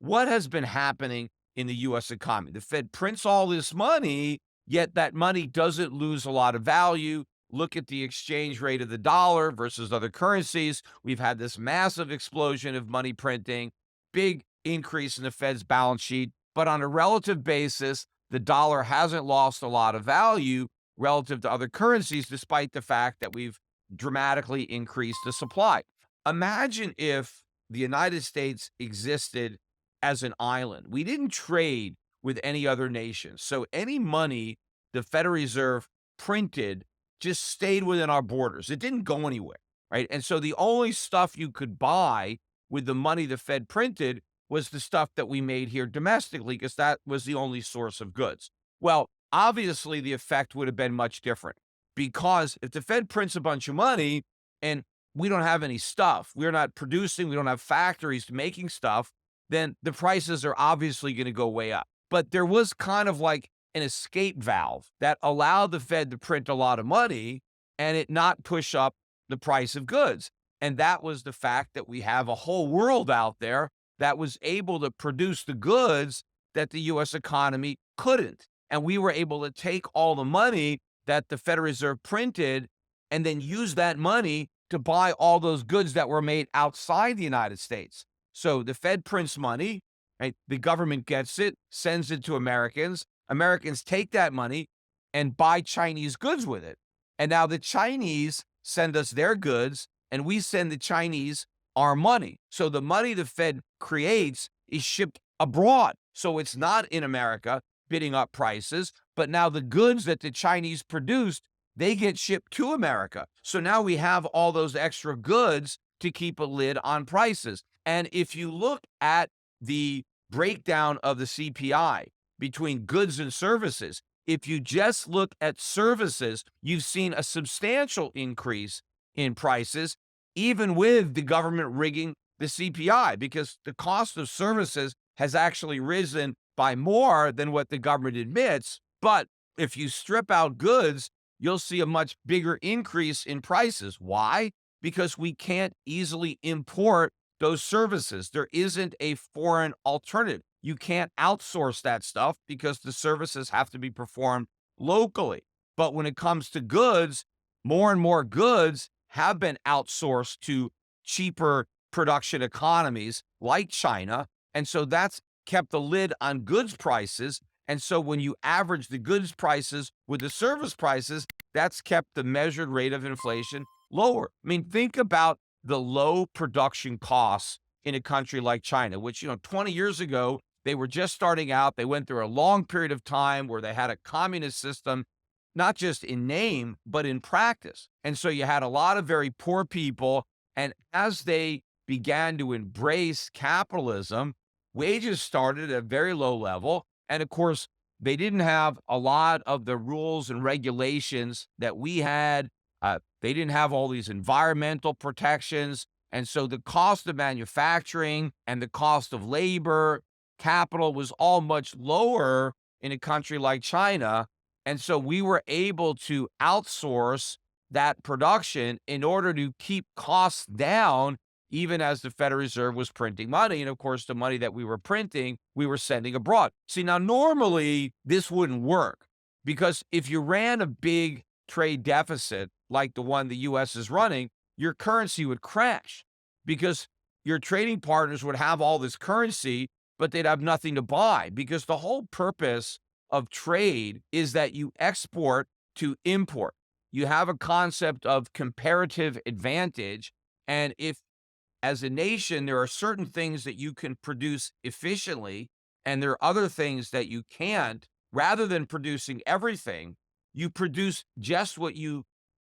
what has been happening in the US economy? The Fed prints all this money, yet that money doesn't lose a lot of value. Look at the exchange rate of the dollar versus other currencies. We've had this massive explosion of money printing, big increase in the Fed's balance sheet. But on a relative basis, the dollar hasn't lost a lot of value relative to other currencies, despite the fact that we've dramatically increased the supply. Imagine if the United States existed as an island. We didn't trade with any other nation. So any money the Federal Reserve printed just stayed within our borders. It didn't go anywhere, right? And so the only stuff you could buy with the money the Fed printed was the stuff that we made here domestically, because that was the only source of goods. Well, obviously the effect would have been much different, because if the Fed prints a bunch of money and we don't have any stuff, we're not producing, we don't have factories making stuff, then the prices are obviously going to go way up. But there was kind of like an escape valve that allowed the Fed to print a lot of money and it not push up the price of goods. And that was the fact that we have a whole world out there that was able to produce the goods that the US economy couldn't. And we were able to take all the money that the Federal Reserve printed and then use that money to buy all those goods that were made outside the United States. So the Fed prints money, right? The government gets it, sends it to Americans. Americans take that money and buy Chinese goods with it. And now the Chinese send us their goods and we send the Chinese our money. So the money the Fed creates is shipped abroad. So it's not in America bidding up prices, but now the goods that the Chinese produced, they get shipped to America. So now we have all those extra goods to keep a lid on prices. And if you look at the breakdown of the CPI between goods and services, if you just look at services, you've seen a substantial increase in prices, even with the government rigging the CPI, because the cost of services has actually risen by more than what the government admits. But if you strip out goods, you'll see a much bigger increase in prices. Why? Because we can't easily import those services. There isn't a foreign alternative. You can't outsource that stuff because the services have to be performed locally. But when it comes to goods, more and more goods have been outsourced to cheaper production economies like China. And so that's kept the lid on goods prices. And so when you average the goods prices with the service prices, that's kept the measured rate of inflation lower. I mean, think about the low production costs in a country like China, which, 20 years ago, they were just starting out. They went through a long period of time where they had a communist system, not just in name, but in practice. And so you had a lot of very poor people. And as they began to embrace capitalism, wages started at a very low level. And of course, they didn't have a lot of the rules and regulations that we had. They didn't have all these environmental protections. And so the cost of manufacturing and the cost of labor, capital was all much lower in a country like China. And so we were able to outsource that production in order to keep costs down, even as the Federal Reserve was printing money. And of course, the money that we were printing, we were sending abroad. See, now normally this wouldn't work, because if you ran a big trade deficit like the one the US is running, your currency would crash, because your trading partners would have all this currency, but they'd have nothing to buy, because the whole purpose of trade is that you export to import. You have a concept of comparative advantage. And if, as a nation, there are certain things that you can produce efficiently, and there are other things that you can't, rather than producing everything, you produce just what you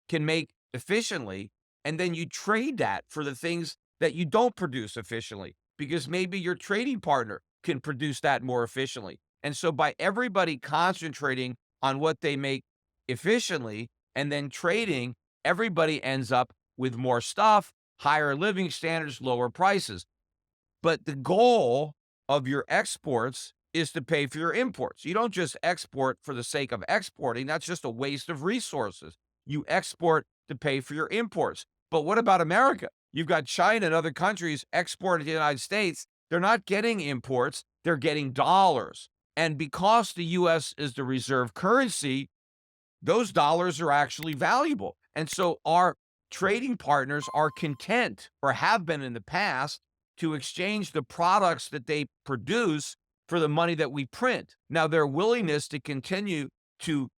can make efficiently, and then you trade that for the things that you don't produce efficiently, because maybe your trading partner can produce that more efficiently. And so by everybody concentrating on what they make efficiently and then trading, everybody ends up with more stuff, higher living standards, lower prices. But the goal of your exports is to pay for your imports. You don't just export for the sake of exporting. That's just a waste of resources. You export to pay for your imports. But what about America? You've got China and other countries exporting to the United States, They're not getting imports, they're getting dollars. And because the US is the reserve currency, those dollars are actually valuable. And so our trading partners are content, or have been in the past, to exchange the products that they produce for the money that we print. Now, their willingness to continue to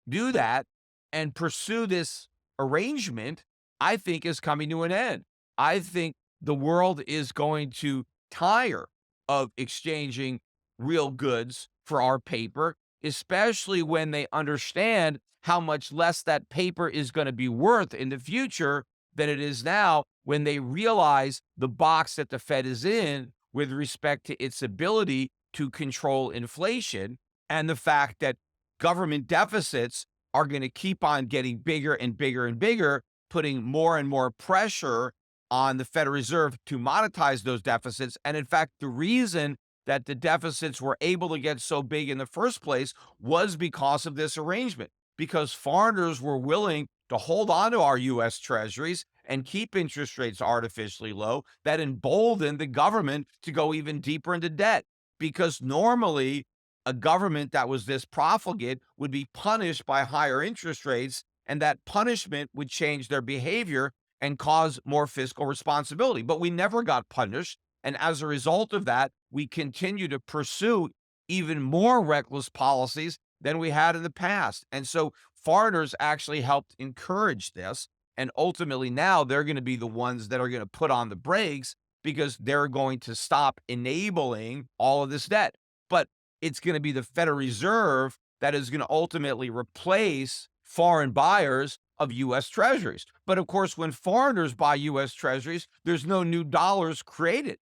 do that and pursue this arrangement, I think, is coming to an end. I think the world is going to tire of exchanging real goods for our paper, especially when they understand how much less that paper is going to be worth in the future than it is now, when they realize the box that the Fed is in with respect to its ability to control inflation, and the fact that government deficits are going to keep on getting bigger and bigger and bigger, putting more and more pressure on the Federal Reserve to monetize those deficits. And in fact, the reason that the deficits were able to get so big in the first place was because of this arrangement, because foreigners were willing to hold on to our US treasuries and keep interest rates artificially low. That emboldened the government to go even deeper into debt, because normally a government that was this profligate would be punished by higher interest rates, and that punishment would change their behavior and cause more fiscal responsibility. But we never got punished. And as a result of that, we continue to pursue even more reckless policies than we had in the past. And so foreigners actually helped encourage this. And ultimately, now they're going to be the ones that are going to put on the brakes, because they're going to stop enabling all of this debt. But it's going to be the Federal Reserve that is going to ultimately replace foreign buyers of US treasuries. But of course, when foreigners buy US treasuries, there's no new dollars created.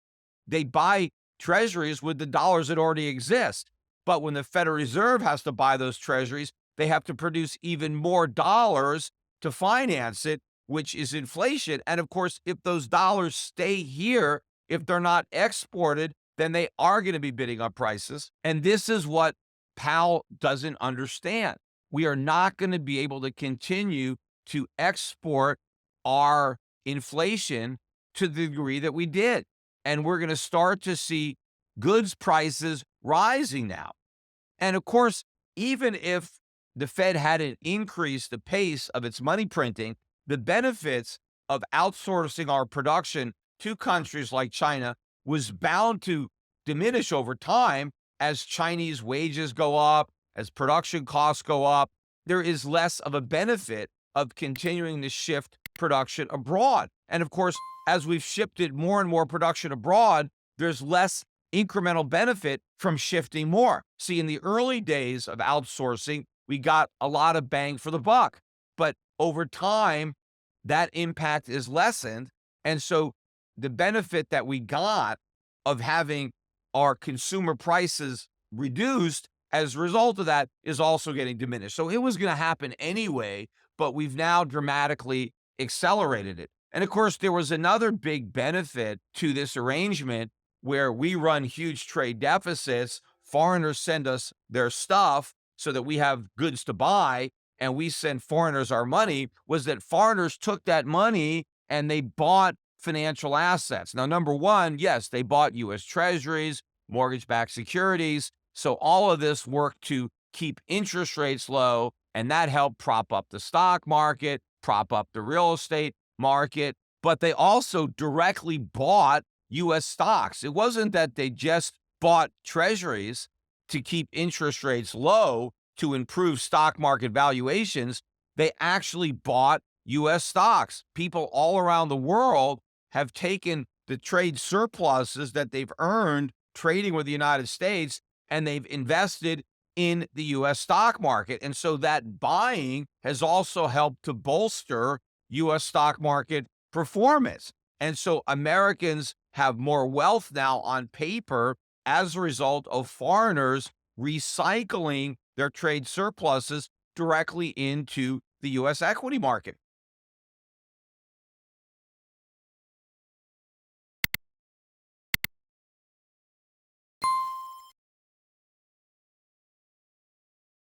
They buy treasuries with the dollars that already exist. But when the Federal Reserve has to buy those treasuries, they have to produce even more dollars to finance it, which is inflation. And of course, if those dollars stay here, if they're not exported, then they are going to be bidding up prices. And this is what Powell doesn't understand. We are not going to be able to continue to export our inflation to the degree that we did. And we're going to start to see goods prices rising now. And of course, even if the Fed hadn't increased the pace of its money printing, the benefits of outsourcing our production to countries like China was bound to diminish over time as Chinese wages go up, as production costs go up. There is less of a benefit of continuing to shift production abroad. And of course, as we've shifted more and more production abroad, there's less incremental benefit from shifting more. See, in the early days of outsourcing, we got a lot of bang for the buck. But over time, that impact is lessened. And so the benefit that we got of having our consumer prices reduced as a result of that is also getting diminished. So it was going to happen anyway, but we've now dramatically accelerated it. And of course, there was another big benefit to this arrangement where we run huge trade deficits. Foreigners send us their stuff so that we have goods to buy, and we send foreigners our money, was that foreigners took that money and they bought financial assets. Now, number one, yes, they bought US treasuries, mortgage-backed securities. So all of this worked to keep interest rates low, and that helped prop up the stock market, prop up the real estate market. But they also directly bought US stocks. It wasn't that they just bought treasuries to keep interest rates low to improve stock market valuations. They actually bought US stocks. People all around the world have taken the trade surpluses that they've earned trading with the United States, and they've invested in the US stock market. And so that buying has also helped to bolster US stock market performance. And so Americans have more wealth now on paper as a result of foreigners recycling their trade surpluses directly into the US equity market.